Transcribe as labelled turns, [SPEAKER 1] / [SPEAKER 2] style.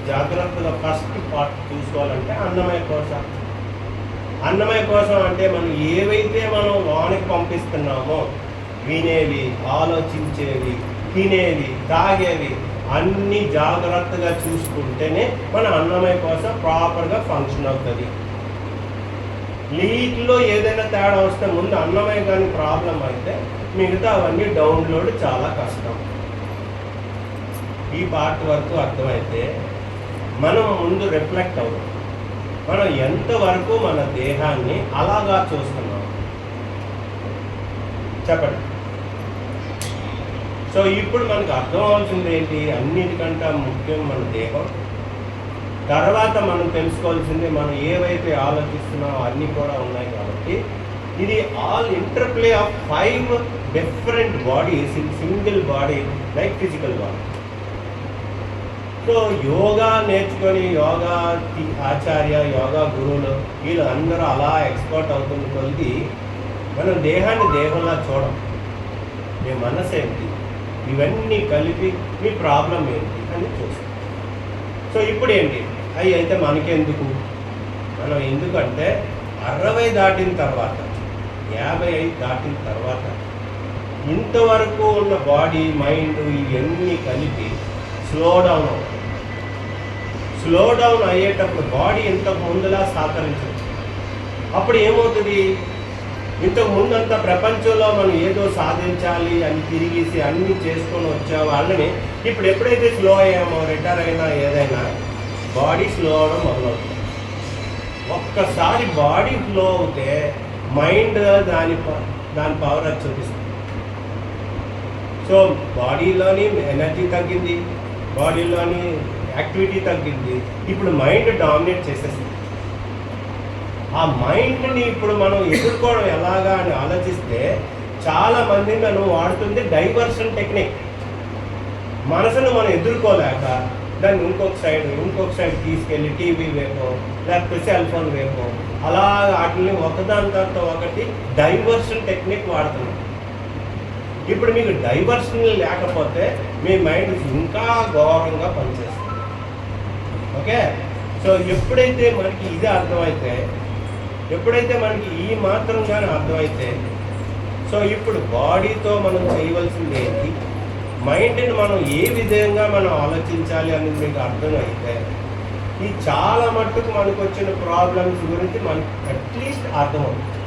[SPEAKER 1] జాగ్రత్తగా first part చూసుకోవాలంటే అన్నమయ కోశం. అన్నమయ కోశం అంటే మనం ఏవైతే మనం లోనికి పంపిస్తున్నామో, వినేవి, ఆలోచించేవి, తినేవి, తాగేవి అన్నీ జాగ్రత్తగా చూసుకుంటేనే మన అన్నమయ కోశం ప్రాపర్గా ఫంక్షన్ అవుతుంది. లీక్లో ఏదైనా తేడా వస్తే ముందు అన్నమయ కానీ ప్రాబ్లం అయితే మిగతా అవన్నీ డౌన్లోడ్ చాలా కష్టం. ఈ పార్ట్ వరకు అర్థమైతే మనం ముందు రిఫ్లెక్ట్ అవుతాం. మనం ఎంతవరకు మన దేహాన్ని అలాగా చూస్తున్నాం చెప్పండి. సో ఇప్పుడు మనకు అర్థం అవ్వాల్సింది ఏంటి? అన్నిటికంటే ముఖ్యం మన దేహం. తర్వాత మనం తెలుసుకోవాల్సింది మనం ఏవైతే ఆలోచిస్తున్నామో అన్నీ కూడా ఉన్నాయి కాబట్టి ఇది all interplay of 5 different bodies in single body like physical body. So yoga నేర్చుకొని యోగా ఆచార్య, యోగా గురువులు వీళ్ళు అందరూ అలా ఎక్స్పర్ట్ అవుతున్న కొద్ది మనం దేహాన్ని దేహంలా చూడం. మీ మనసు ఏంటి, ఇవన్నీ కలిపి మీ ప్రాబ్లం ఏంటి అని చూస్తాం. సో ఇప్పుడు ఏంటి అవి అయితే మనకెందుకు? మనం ఎందుకంటే 60 దాటిన తర్వాత, 55 దాటిన తర్వాత ఇంతవరకు ఉన్న బాడీ, మైండ్ ఇవన్నీ కలిపి స్లో డౌన్ అవుతుంది. స్లో డౌన్ అయ్యేటప్పుడు బాడీ ఇంతకు ముందులా సహకరించదు. అప్పుడు ఏమవుతుంది? ఇంతకు ముందంతా ప్రపంచంలో మనం ఏదో సాధించాలి అని తిరిగేసి అన్నీ చేసుకొని వచ్చే వాళ్ళని ఇప్పుడు ఎప్పుడైతే స్లో అయ్యామో, రిటైర్ అయినా ఏదైనా బాడీ స్లో అవడం మొదలవుతుంది. ఒక్కసారి బాడీ స్లో అవుతే మైండ్ దాని పవర్ అది చూపిస్తుంది. సో బాడీలోని ఎనర్జీ తగ్గింది, బాడీలోని యాక్టివిటీ తగ్గింది. ఇప్పుడు మైండ్ డామినేట్ చేసేస్తుంది. ఆ మైండ్ని ఇప్పుడు మనం ఎదుర్కోవడం ఎలాగా అని ఆలోచిస్తే చాలామంది మనం వాడుతుంది డైవర్షన్ టెక్నిక్. మనసును మనం ఎదుర్కోలేక దాన్ని ఇంకొక సైడ్ తీసుకెళ్ళి టీవీ వైపు లేకపోతే సెల్ ఫోన్ వైపు అలా వాటిని ఒకదాని తర్వాత ఒకటి డైవర్షన్ టెక్నిక్ వాడుతున్నాం. ఇప్పుడు మీకు డైవర్షన్ లేకపోతే మీ మైండ్ ఇంకా ఘోరంగా పనిచేస్తుంది. ఓకే, సో ఎప్పుడైతే మనకి ఇది అర్థమైతే, ఎప్పుడైతే మనకి ఈ మాత్రం కానీ అర్థమైతే, సో ఇప్పుడు బాడీతో మనం చేయవలసింది ఏంటి, మైండ్ని మనం ఏ విధంగా మనం ఆలోచించాలి అనేది మీకు అర్థమైతే ఈ చాలా మట్టుకు మనకు వచ్చిన ప్రాబ్లమ్స్ గురించి మనకి అట్లీస్ట్ అర్థమవుతుంది.